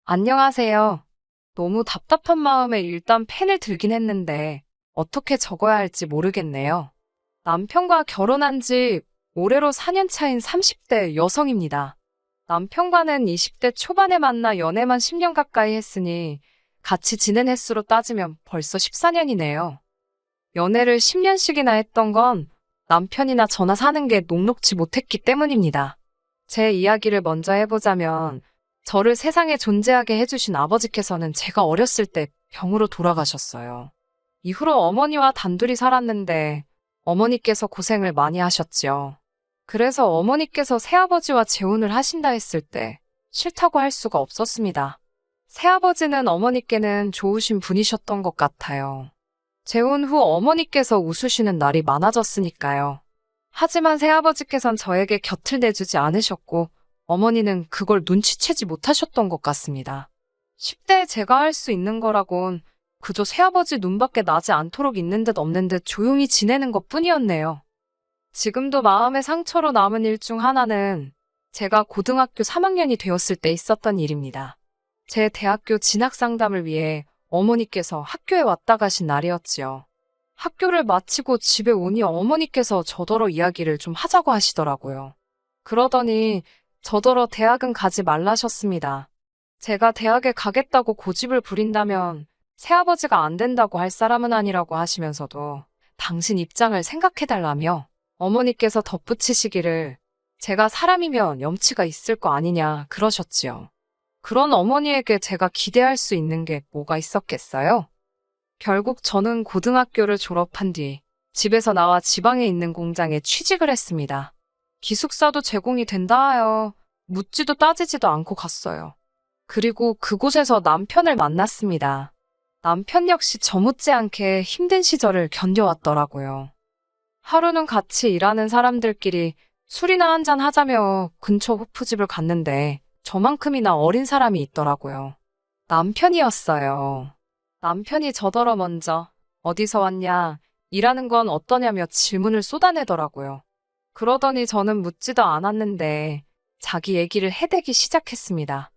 안녕하세요. 너무 답답한 마음에 일단 펜을 들긴 했는데 어떻게 적어야 할지 모르겠네요. 남편과 결혼한 지 올해로 4년 차인 30대 여성입니다. 남편과는 20대 초반에 만나 연애만 10년 가까이 했으니 같이 지낸 횟수로 따지면 벌써 14년이네요. 연애를 10년씩이나 했던 건 남편이나 저나 사는 게 녹록지 못했기 때문입니다. 제 이야기를 먼저 해보자면 저를 세상에 존재하게 해주신 아버지께서는 제가 어렸을 때 병으로 돌아가셨어요. 이후로 어머니와 단둘이 살았는데 어머니께서 고생을 많이 하셨지요. 그래서 어머니께서 새아버지와 재혼을 하신다 했을 때 싫다고 할 수가 없었습니다. 새아버지는 어머니께는 좋으신 분이셨던 것 같아요. 재혼 후 어머니께서 웃으시는 날이 많아졌으니까요. 하지만 새아버지께선 저에게 곁을 내주지 않으셨고 어머니는 그걸 눈치채지 못하셨던 것 같습니다. 10대에 제가 할 수 있는 거라곤 그저 새아버지 눈밖에 나지 않도록 있는 듯 없는 듯 조용히 지내는 것 뿐이었네요. 지금도 마음의 상처로 남은 일 중 하나는 제가 고등학교 3학년이 되었을 때 있었던 일입니다. 제 대학교 진학 상담을 위해 어머니께서 학교에 왔다 가신 날이었지요. 학교를 마치고 집에 오니 어머니께서 저더러 이야기를 좀 하자고 하시더라고요. 그러더니 저더러 대학은 가지 말라셨습니다. 제가 대학에 가겠다고 고집을 부린다면 새아버지가 안 된다고 할 사람은 아니라고 하시면서도 당신 입장을 생각해달라며 어머니께서 덧붙이시기를 제가 사람이면 염치가 있을 거 아니냐 그러셨지요. 그런 어머니에게 제가 기대할 수 있는 게 뭐가 있었겠어요? 결국 저는 고등학교를 졸업한 뒤 집에서 나와 지방에 있는 공장에 취직을 했습니다. 기숙사도 제공이 된다 하여 묻지도 따지지도 않고 갔어요. 그리고 그곳에서 남편을 만났습니다. 남편 역시 저 못지않게 힘든 시절을 견뎌왔더라고요. 하루는 같이 일하는 사람들끼리 술이나 한잔 하자며 근처 호프집을 갔는데 저만큼이나 어린 사람이 있더라고요. 남편이었어요. 남편이 저더러 먼저 어디서 왔냐, 일하는 건 어떠냐며 질문을 쏟아내더라고요. 그러더니 저는 묻지도 않았는데 자기 얘기를 해대기 시작했습니다.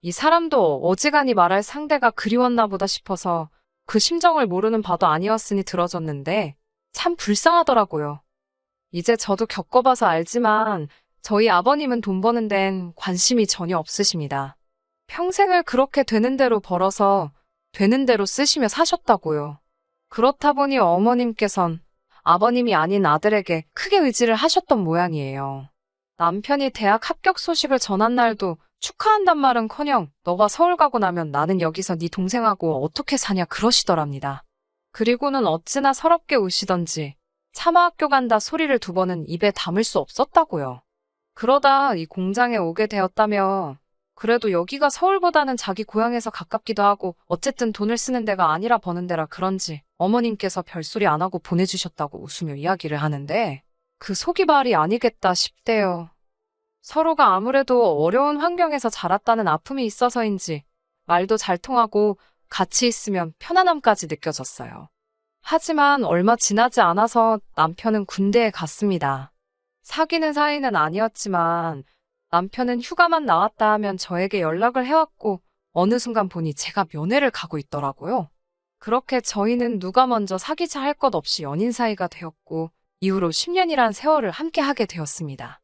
이 사람도 어지간히 말할 상대가 그리웠나 보다 싶어서 그 심정을 모르는 바도 아니었으니 들어줬는데 참 불쌍하더라고요. 이제 저도 겪어봐서 알지만 저희 아버님은 돈 버는 데는 관심이 전혀 없으십니다. 평생을 그렇게 되는 대로 벌어서 되는 대로 쓰시며 사셨다고요. 그렇다 보니 어머님께선 아버님이 아닌 아들에게 크게 의지를 하셨던 모양이에요. 남편이 대학 합격 소식을 전한 날도 축하한단 말은커녕 너가 서울 가고 나면 나는 여기서 네 동생하고 어떻게 사냐 그러시더랍니다. 그리고는 어찌나 서럽게 우시던지 차마 학교 간다 소리를 두 번은 입에 담을 수 없었다고요. 그러다 이 공장에 오게 되었다며 그래도 여기가 서울보다는 자기 고향에서 가깝기도 하고 어쨌든 돈을 쓰는 데가 아니라 버는 데라 그런지 어머님께서 별소리 안 하고 보내주셨다고 웃으며 이야기를 하는데 그 속이 말이 아니겠다 싶대요. 서로가 아무래도 어려운 환경에서 자랐다는 아픔이 있어서인지 말도 잘 통하고 같이 있으면 편안함까지 느껴졌어요. 하지만 얼마 지나지 않아서 남편은 군대에 갔습니다. 사귀는 사이는 아니었지만 남편은 휴가만 나왔다 하면 저에게 연락을 해왔고 어느 순간 보니 제가 면회를 가고 있더라고요. 그렇게 저희는 누가 먼저 사귀자 할 것 없이 연인 사이가 되었고 이후로 10년이란 세월을 함께 하게 되었습니다.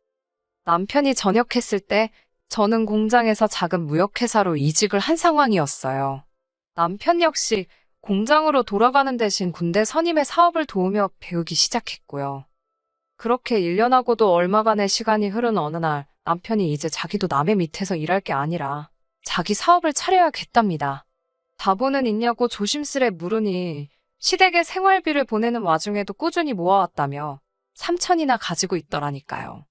남편이 전역했을 때 저는 공장에서 작은 무역회사로 이직을 한 상황이었어요. 남편 역시 공장으로 돌아가는 대신 군대 선임의 사업을 도우며 배우기 시작했고요. 그렇게 1년하고도 얼마간의 시간이 흐른 어느 날 남편이 이제 자기도 남의 밑에서 일할 게 아니라 자기 사업을 차려야겠답니다. 다보는 있냐고 조심스레 물으니 시댁에 생활비를 보내는 와중에도 꾸준히 모아왔다며 3천이나 가지고 있더라니까요.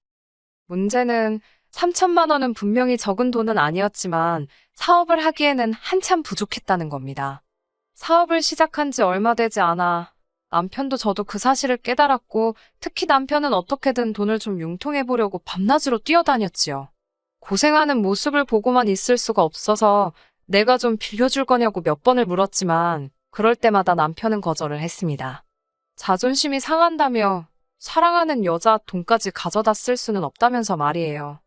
문제는 3천만 원은 분명히 적은 돈은 아니었지만 사업을 하기에는 한참 부족했다는 겁니다. 사업을 시작한 지 얼마 되지 않아 남편도 저도 그 사실을 깨달았고 특히 남편은 어떻게든 돈을 좀 융통해보려고 밤낮으로 뛰어다녔지요. 고생하는 모습을 보고만 있을 수가 없어서 내가 좀 빌려줄 거냐고 몇 번을 물었지만 그럴 때마다 남편은 거절을 했습니다. 자존심이 상한다며 사랑하는 여자 돈까지 가져다 쓸 수는 없다면서 말이에요.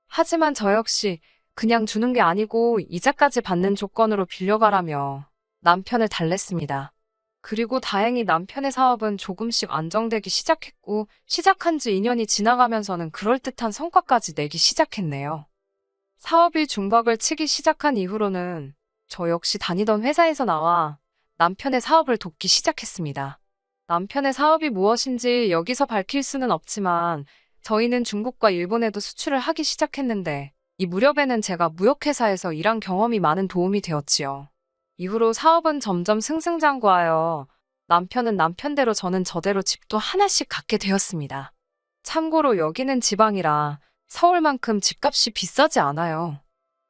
하지만 저 역시 그냥 주는 게 아니고 이자까지 받는 조건으로 빌려가라며 남편을 달랬습니다. 그리고 다행히 남편의 사업은 조금씩 안정되기 시작했고 시작한 지 2년이 지나가면서는 그럴듯한 성과까지 내기 시작했네요. 사업이 중박을 치기 시작한 이후로는 저 역시 다니던 회사에서 나와 남편의 사업을 돕기 시작했습니다. 남편의 사업이 무엇인지 여기서 밝힐 수는 없지만 저희는 중국과 일본에도 수출을 하기 시작했는데 이 무렵에는 제가 무역회사에서 일한 경험이 많은 도움이 되었지요. 이후로 사업은 점점 승승장구하여 남편은 남편대로 저는 저대로 집도 하나씩 갖게 되었습니다. 참고로 여기는 지방이라 서울만큼 집값이 비싸지 않아요.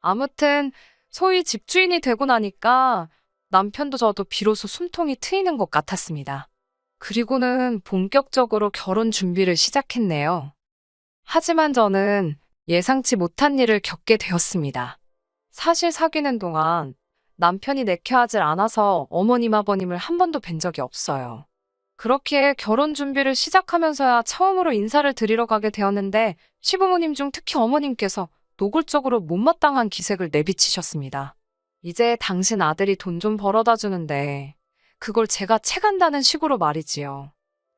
아무튼 소위 집주인이 되고 나니까 남편도 저도 비로소 숨통이 트이는 것 같았습니다. 그리고는 본격적으로 결혼 준비를 시작했네요. 하지만 저는 예상치 못한 일을 겪게 되었습니다. 사실 사귀는 동안 남편이 내켜하질 않아서 어머님 아버님을 한 번도 뵌 적이 없어요. 그렇게 결혼 준비를 시작하면서야 처음으로 인사를 드리러 가게 되었는데 시부모님 중 특히 어머님께서 노골적으로 못마땅한 기색을 내비치셨습니다. 이제 당신 아들이 돈 좀 벌어다 주는데 그걸 제가 채간다는 식으로 말이지요.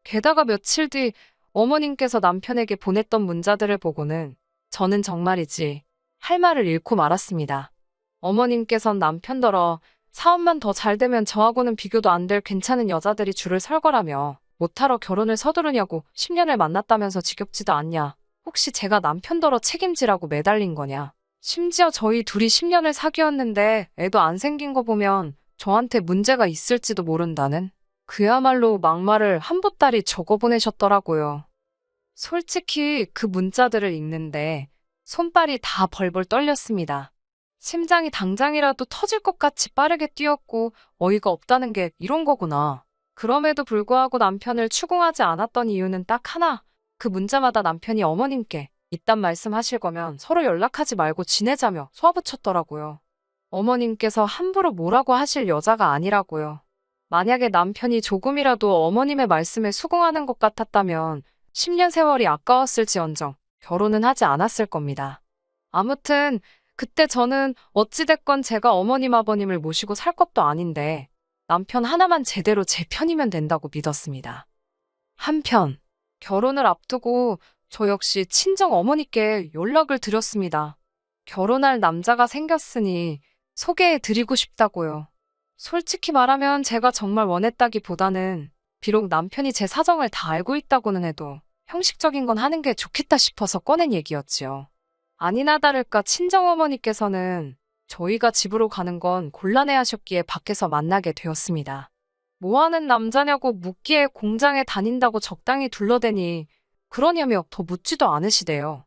게다가 며칠 뒤 어머님께서 남편에게 보냈던 문자들을 보고는 저는 정말이지 할 말을 잃고 말았습니다. 어머님께선 남편더러 사업만 더 잘 되면 저하고는 비교도 안 될 괜찮은 여자들이 줄을 설 거라며 못하러 결혼을 서두르냐고 10년을 만났다면서 지겹지도 않냐. 혹시 제가 남편더러 책임지라고 매달린 거냐. 심지어 저희 둘이 10년을 사귀었는데 애도 안 생긴 거 보면 저한테 문제가 있을지도 모른다는 그야말로 막말을 한 보따리 적어 보내셨더라고요. 솔직히 그 문자들을 읽는데 손발이 다 벌벌 떨렸습니다. 심장이 당장이라도 터질 것 같이 빠르게 뛰었고 어이가 없다는 게 이런 거구나. 그럼에도 불구하고 남편을 추궁하지 않았던 이유는 딱 하나. 그 문자마다 남편이 어머님께 이딴 말씀하실 거면 서로 연락하지 말고 지내자며 쏘아붙였더라고요. 어머님께서 함부로 뭐라고 하실 여자가 아니라고요. 만약에 남편이 조금이라도 어머님의 말씀에 수긍하는 것 같았다면 10년 세월이 아까웠을지언정 결혼은 하지 않았을 겁니다. 아무튼 그때 저는 어찌됐건 제가 어머님 아버님을 모시고 살 것도 아닌데 남편 하나만 제대로 제 편이면 된다고 믿었습니다. 한편 결혼을 앞두고 저 역시 친정 어머니께 연락을 드렸습니다. 결혼할 남자가 생겼으니 소개해드리고 싶다고요. 솔직히 말하면 제가 정말 원했다기보다는 비록 남편이 제 사정을 다 알고 있다고는 해도 형식적인 건 하는 게 좋겠다 싶어서 꺼낸 얘기였지요. 아니나 다를까 친정어머니께서는 저희가 집으로 가는 건 곤란해하셨기에 밖에서 만나게 되었습니다. 뭐하는 남자냐고 묻기에 공장에 다닌다고 적당히 둘러대니 그러냐며 더 묻지도 않으시대요.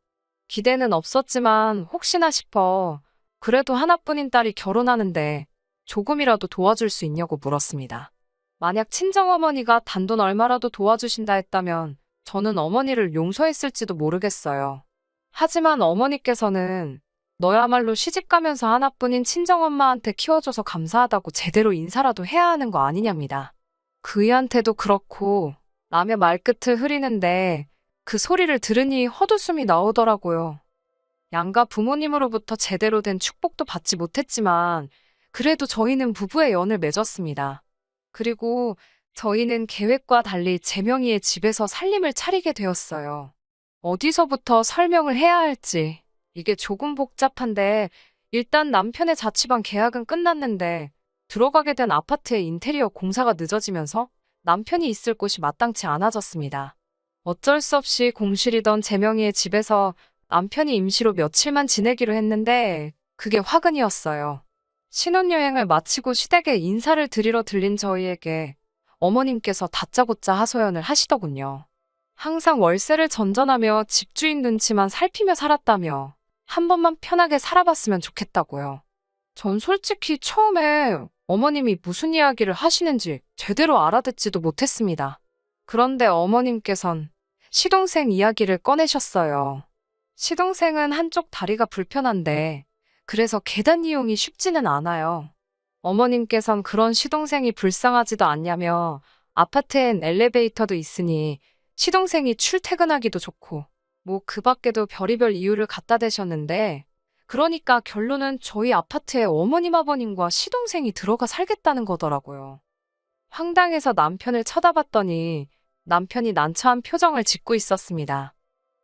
기대는 없었지만 혹시나 싶어 그래도 하나뿐인 딸이 결혼하는데 조금이라도 도와줄 수 있냐고 물었습니다. 만약 친정어머니가 단돈 얼마라도 도와주신다 했다면 저는 어머니를 용서했을지도 모르겠어요. 하지만 어머니께서는 너야말로 시집가면서 하나뿐인 친정엄마한테 키워줘서 감사하다고 제대로 인사라도 해야 하는 거 아니냐입니다. 그이한테도 그렇고 라며 말끝을 흐리는데 그 소리를 들으니 헛웃음이 나오더라고요. 양가 부모님으로부터 제대로 된 축복도 받지 못했지만 그래도 저희는 부부의 연을 맺었습니다. 그리고 저희는 계획과 달리 제 명의의 집에서 살림을 차리게 되었어요. 어디서부터 설명을 해야 할지 이게 조금 복잡한데 일단 남편의 자취방 계약은 끝났는데 들어가게 된 아파트의 인테리어 공사가 늦어지면서 남편이 있을 곳이 마땅치 않아졌습니다. 어쩔 수 없이 공실이던 제 명의의 집에서 남편이 임시로 며칠만 지내기로 했는데 그게 화근이었어요. 신혼여행을 마치고 시댁에 인사를 드리러 들린 저희에게 어머님께서 다짜고짜 하소연을 하시더군요. 항상 월세를 전전하며 집주인 눈치만 살피며 살았다며 한 번만 편하게 살아봤으면 좋겠다고요. 전 솔직히 처음에 어머님이 무슨 이야기를 하시는지 제대로 알아듣지도 못했습니다. 그런데 어머님께선 시동생 이야기를 꺼내셨어요. 시동생은 한쪽 다리가 불편한데 그래서 계단 이용이 쉽지는 않아요. 어머님께선 그런 시동생이 불쌍하지도 않냐며 아파트엔 엘리베이터도 있으니 시동생이 출퇴근하기도 좋고 뭐 그 밖에도 별의별 이유를 갖다 대셨는데 그러니까 결론은 저희 아파트에 어머님 아버님과 시동생이 들어가 살겠다는 거더라고요. 황당해서 남편을 쳐다봤더니 남편이 난처한 표정을 짓고 있었습니다.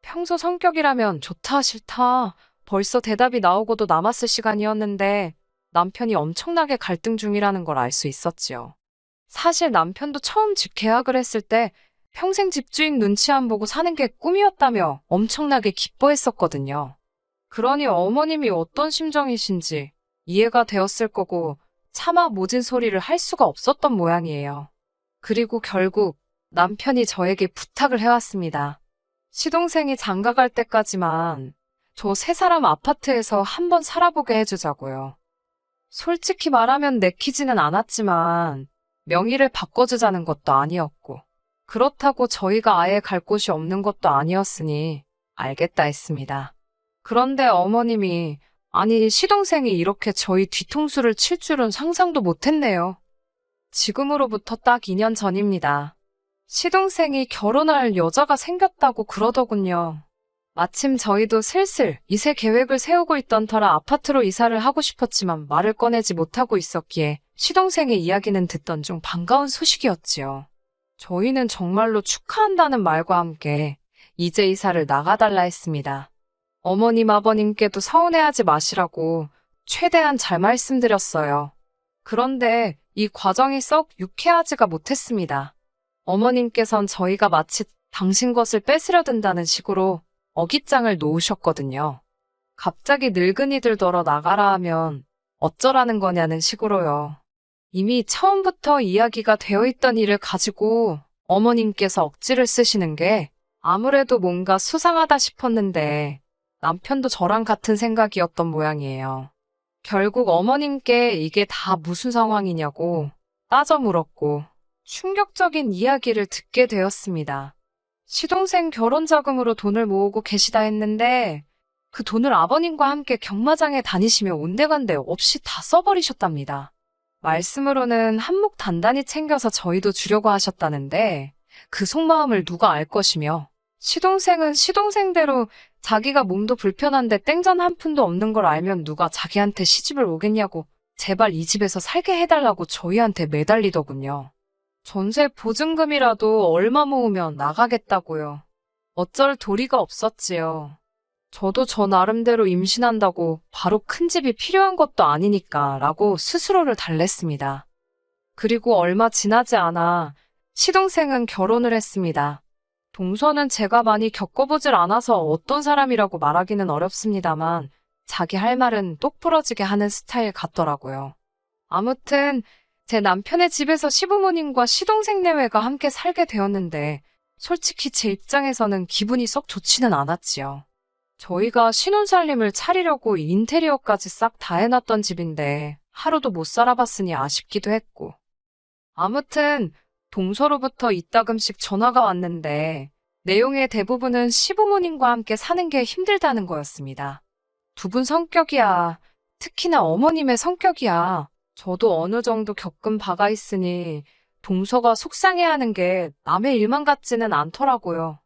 평소 성격이라면 좋다 싫다 벌써 대답이 나오고도 남았을 시간이었는데 남편이 엄청나게 갈등 중이라는 걸 알 수 있었지요. 사실 남편도 처음 집 계약을 했을 때 평생 집주인 눈치 안 보고 사는 게 꿈이었다며 엄청나게 기뻐했었거든요. 그러니 어머님이 어떤 심정이신지 이해가 되었을 거고 차마 모진 소리를 할 수가 없었던 모양이에요. 그리고 결국 남편이 저에게 부탁을 해왔습니다. 시동생이 장가갈 때까지만 저 세 사람 아파트에서 한번 살아보게 해주자고요. 솔직히 말하면 내키지는 않았지만 명의를 바꿔주자는 것도 아니었고 그렇다고 저희가 아예 갈 곳이 없는 것도 아니었으니 알겠다 했습니다. 그런데 어머님이 아니 시동생이 이렇게 저희 뒤통수를 칠 줄은 상상도 못했네요. 지금으로부터 딱 2년 전입니다. 시동생이 결혼할 여자가 생겼다고 그러더군요. 마침 저희도 슬슬 이세 계획을 세우고 있던 터라 아파트로 이사를 하고 싶었지만 말을 꺼내지 못하고 있었기에 시동생의 이야기는 듣던 중 반가운 소식이었지요. 저희는 정말로 축하한다는 말과 함께 이제 이사를 나가달라 했습니다. 어머님 아버님께도 서운해하지 마시라고 최대한 잘 말씀드렸어요. 그런데 이 과정이 썩 유쾌하지가 못했습니다. 어머님께선 저희가 마치 당신 것을 뺏으려 든다는 식으로 어깃장을 놓으셨거든요. 갑자기 늙은이들더러 나가라 하면 어쩌라는 거냐는 식으로요. 이미 처음부터 이야기가 되어 있던 일을 가지고 어머님께서 억지를 쓰시는 게 아무래도 뭔가 수상하다 싶었는데 남편도 저랑 같은 생각이었던 모양이에요. 결국 어머님께 이게 다 무슨 상황이냐고 따져 물었고 충격적인 이야기를 듣게 되었습니다. 시동생 결혼 자금으로 돈을 모으고 계시다 했는데 그 돈을 아버님과 함께 경마장에 다니시며 온데간데 없이 다 써버리셨답니다. 말씀으로는 한몫 단단히 챙겨서 저희도 주려고 하셨다는데 그 속마음을 누가 알 것이며 시동생은 시동생대로 자기가 몸도 불편한데 땡전 한 푼도 없는 걸 알면 누가 자기한테 시집을 오겠냐고 제발 이 집에서 살게 해달라고 저희한테 매달리더군요. 전세 보증금이라도 얼마 모으면 나가겠다고요. 어쩔 도리가 없었지요. 저도 저 나름대로 임신한다고 바로 큰 집이 필요한 것도 아니니까 라고 스스로를 달랬습니다. 그리고 얼마 지나지 않아 시동생은 결혼을 했습니다. 동서는 제가 많이 겪어보질 않아서 어떤 사람이라고 말하기는 어렵습니다만 자기 할 말은 똑부러지게 하는 스타일 같더라고요. 아무튼 제 남편의 집에서 시부모님과 시동생 내외가 함께 살게 되었는데 솔직히 제 입장에서는 기분이 썩 좋지는 않았지요. 저희가 신혼살림을 차리려고 인테리어까지 싹 다 해놨던 집인데 하루도 못 살아봤으니 아쉽기도 했고 아무튼 동서로부터 이따금씩 전화가 왔는데 내용의 대부분은 시부모님과 함께 사는 게 힘들다는 거였습니다. 두 분 성격이야. 특히나 어머님의 성격이야. 저도 어느 정도 겪은 바가 있으니 동서가 속상해하는 게 남의 일만 같지는 않더라고요.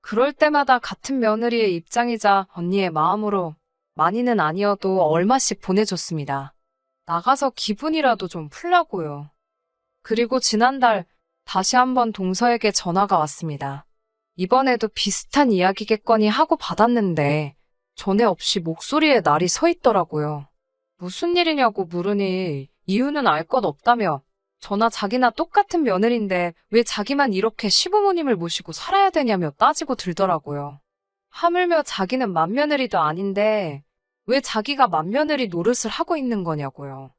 그럴 때마다 같은 며느리의 입장이자 언니의 마음으로 많이는 아니어도 얼마씩 보내줬습니다. 나가서 기분이라도 좀 풀라고요. 그리고 지난달 다시 한번 동서에게 전화가 왔습니다. 이번에도 비슷한 이야기겠거니 하고 받았는데 전에 없이 목소리에 날이 서 있더라고요. 무슨 일이냐고 물으니 이유는 알 것 없다며 저나 자기나 똑같은 며느리인데 왜 자기만 이렇게 시부모님을 모시고 살아야 되냐며 따지고 들더라고요. 하물며 자기는 맏며느리도 아닌데 왜 자기가 맏며느리 노릇을 하고 있는 거냐고요.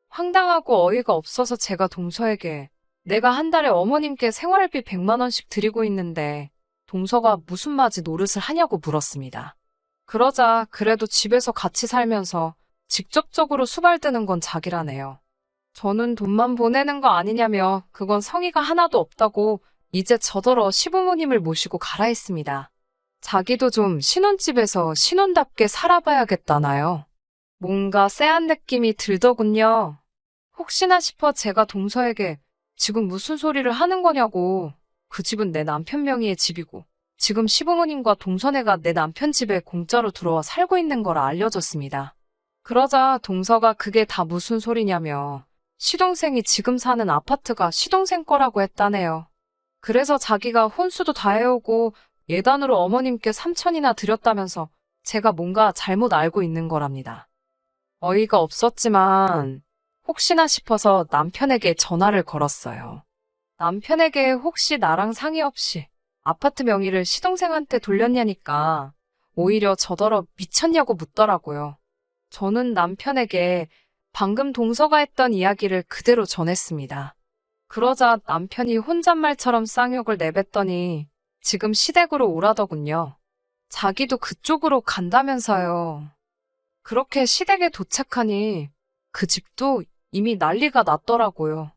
황당하고 어이가 없어서 제가 동서에게 내가 한 달에 어머님께 생활비 100만 원씩 드리고 있는데 동서가 무슨 맞이 노릇을 하냐고 물었습니다. 그러자 그래도 집에서 같이 살면서 직접적으로 수발드는 건 자기라네요. 저는 돈만 보내는 거 아니냐며 그건 성의가 하나도 없다고 이제 저더러 시부모님을 모시고 가라 했습니다. 자기도 좀 신혼집에서 신혼답게 살아봐야겠다나요. 뭔가 쎄한 느낌이 들더군요. 혹시나 싶어 제가 동서에게 지금 무슨 소리를 하는 거냐고 그 집은 내 남편 명의의 집이고 지금 시부모님과 동서네가 내 남편 집에 공짜로 들어와 살고 있는 걸 알려줬습니다. 그러자 동서가 그게 다 무슨 소리냐며 시동생이 지금 사는 아파트가 시동생 거라고 했다네요. 그래서 자기가 혼수도 다 해오고 예단으로 어머님께 3천이나 드렸다면서 제가 뭔가 잘못 알고 있는 거랍니다. 어이가 없었지만 혹시나 싶어서 남편에게 전화를 걸었어요. 남편에게 혹시 나랑 상의 없이 아파트 명의를 시동생한테 돌렸냐니까 오히려 저더러 미쳤냐고 묻더라고요. 저는 남편에게 방금 동서가 했던 이야기를 그대로 전했습니다. 그러자 남편이 혼잣말처럼 쌍욕을 내뱉더니 지금 시댁으로 오라더군요. 자기도 그쪽으로 간다면서요. 그렇게 시댁에 도착하니 그 집도 이미 난리가 났더라고요.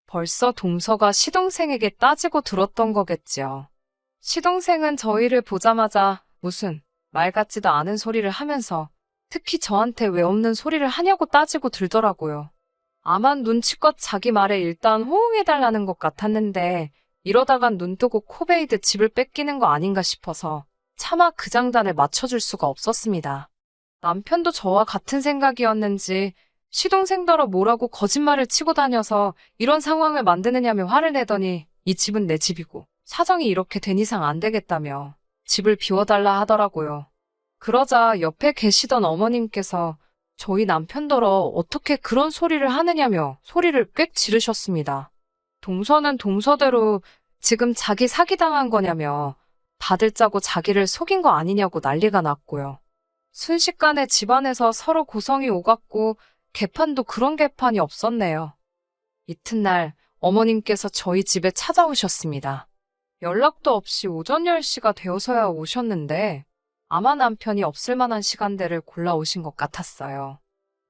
벌써 동서가 시동생에게 따지고 들었던 거겠지요. 시동생은 저희를 보자마자 무슨 말 같지도 않은 소리를 하면서 특히 저한테 왜 없는 소리를 하냐고 따지고 들더라고요. 아마 눈치껏 자기 말에 일단 호응해달라는 것 같았는데 이러다간 눈 뜨고 코 베이듯 집을 뺏기는 거 아닌가 싶어서 차마 그 장단을 맞춰줄 수가 없었습니다. 남편도 저와 같은 생각이었는지 시동생더러 뭐라고 거짓말을 치고 다녀서 이런 상황을 만드느냐며 화를 내더니 이 집은 내 집이고 사정이 이렇게 된 이상 안 되겠다며 집을 비워달라 하더라고요. 그러자 옆에 계시던 어머님께서 저희 남편더러 어떻게 그런 소리를 하느냐며 소리를 꽥 지르셨습니다. 동서는 동서대로 지금 자기 사기당한 거냐며 다들 짜고 자기를 속인 거 아니냐고 난리가 났고요. 순식간에 집안에서 서로 고성이 오갔고 개판도 그런 개판이 없었네요. 이튿날 어머님께서 저희 집에 찾아오셨습니다. 연락도 없이 오전 10시가 되어서야 오셨는데 아마 남편이 없을 만한 시간대를 골라 오신 것 같았어요.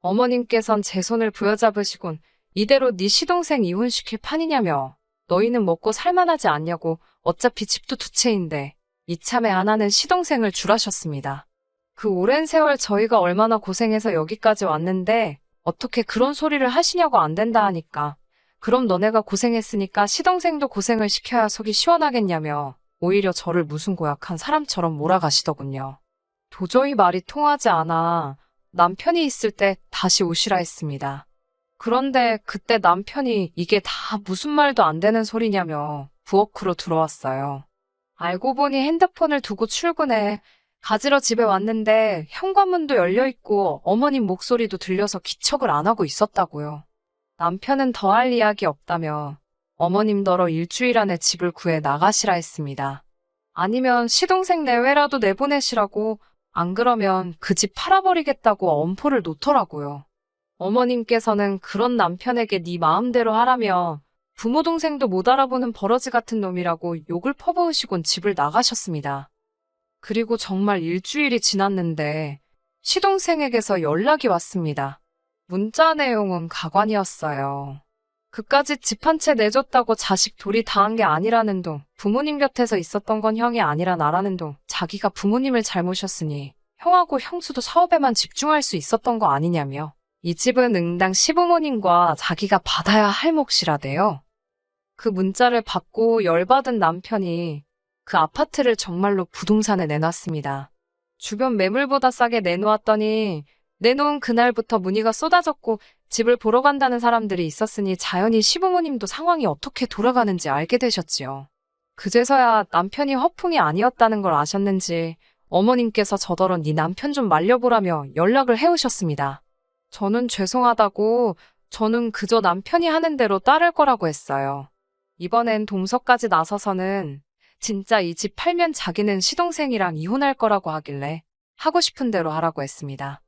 어머님께선 제 손을 부여잡으시곤 이대로 네 시동생 이혼시킬 판이냐며 너희는 먹고 살만하지 않냐고 어차피 집도 두 채인데 이참에 안 하는 시동생을 줄하셨습니다. 그 오랜 세월 저희가 얼마나 고생해서 여기까지 왔는데 어떻게 그런 소리를 하시냐고 안 된다 하니까 그럼 너네가 고생했으니까 시동생도 고생을 시켜야 속이 시원하겠냐며 오히려 저를 무슨 고약한 사람처럼 몰아가시더군요. 도저히 말이 통하지 않아 남편이 있을 때 다시 오시라 했습니다. 그런데 그때 남편이 이게 다 무슨 말도 안 되는 소리냐며 부엌으로 들어왔어요. 알고 보니 핸드폰을 두고 출근해 가지러 집에 왔는데 현관문도 열려있고 어머님 목소리도 들려서 기척을 안 하고 있었다고요. 남편은 더할 이야기 없다며 어머님더러 일주일 안에 집을 구해 나가시라 했습니다. 아니면 시동생 내외라도 내보내시라고 안 그러면 그 집 팔아버리겠다고 엄포를 놓더라고요. 어머님께서는 그런 남편에게 네 마음대로 하라며 부모 동생도 못 알아보는 버러지 같은 놈이라고 욕을 퍼부으시곤 집을 나가셨습니다. 그리고 정말 일주일이 지났는데 시동생에게서 연락이 왔습니다. 문자 내용은 가관이었어요. 그까짓 집 한 채 내줬다고 자식 돌이 당한 게 아니라는 둥, 부모님 곁에서 있었던 건 형이 아니라 나라는 둥, 자기가 부모님을 잘 모셨으니 형하고 형수도 사업에만 집중할 수 있었던 거 아니냐며 이 집은 응당 시부모님과 자기가 받아야 할 몫이라대요. 그 문자를 받고 열받은 남편이 그 아파트를 정말로 부동산에 내놨습니다. 주변 매물보다 싸게 내놓았더니 내놓은 그날부터 문의가 쏟아졌고 집을 보러 간다는 사람들이 있었으니 자연히 시부모님도 상황이 어떻게 돌아가는지 알게 되셨지요. 그제서야 남편이 허풍이 아니었다는 걸 아셨는지 어머님께서 저더러 네 남편 좀 말려보라며 연락을 해오셨습니다. 저는 죄송하다고 저는 그저 남편이 하는 대로 따를 거라고 했어요. 이번엔 동서까지 나서서는 진짜 이 집 팔면 자기는 시동생이랑 이혼할 거라고 하길래 하고 싶은 대로 하라고 했습니다.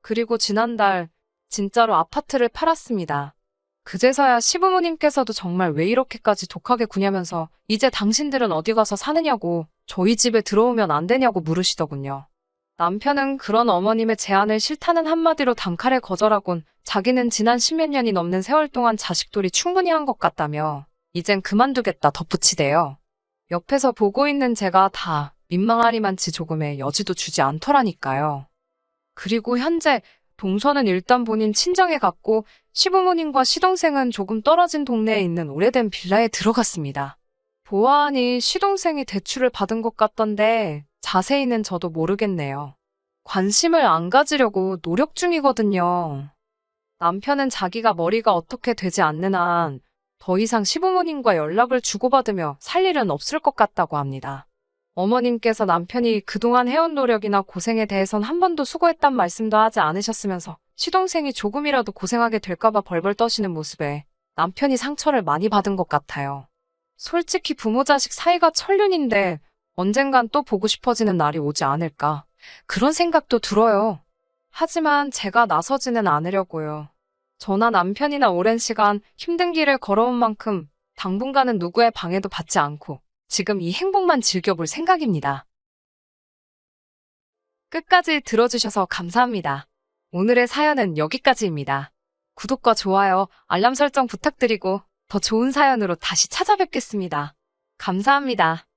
그리고 지난달 진짜로 아파트를 팔았습니다. 그제서야 시부모님께서도 정말 왜 이렇게까지 독하게 구냐면서 이제 당신들은 어디 가서 사느냐고 저희 집에 들어오면 안 되냐고 물으시더군요. 남편은 그런 어머님의 제안을 싫다는 한마디로 단칼에 거절하곤 자기는 지난 십몇 년이 넘는 세월 동안 자식돌이 충분히 한 것 같다며 이젠 그만두겠다 덧붙이대요. 옆에서 보고 있는 제가 다 민망하리만치 조금의 여지도 주지 않더라니까요. 그리고 현재 동서는 일단 본인 친정에 갔고 시부모님과 시동생은 조금 떨어진 동네에 있는 오래된 빌라에 들어갔습니다. 보아하니 시동생이 대출을 받은 것 같던데 자세히는 저도 모르겠네요. 관심을 안 가지려고 노력 중이거든요. 남편은 자기가 머리가 어떻게 되지 않는 한 더 이상 시부모님과 연락을 주고받으며 살 일은 없을 것 같다고 합니다. 어머님께서 남편이 그동안 해온 노력이나 고생에 대해선 한 번도 수고했단 말씀도 하지 않으셨으면서 시동생이 조금이라도 고생하게 될까봐 벌벌 떠시는 모습에 남편이 상처를 많이 받은 것 같아요. 솔직히 부모 자식 사이가 천륜인데 언젠간 또 보고 싶어지는 날이 오지 않을까 그런 생각도 들어요. 하지만 제가 나서지는 않으려고요. 저나 남편이나 오랜 시간 힘든 길을 걸어온 만큼 당분간은 누구의 방해도 받지 않고 지금 이 행복만 즐겨볼 생각입니다. 끝까지 들어주셔서 감사합니다. 오늘의 사연은 여기까지입니다. 구독과 좋아요, 알람 설정 부탁드리고 더 좋은 사연으로 다시 찾아뵙겠습니다. 감사합니다.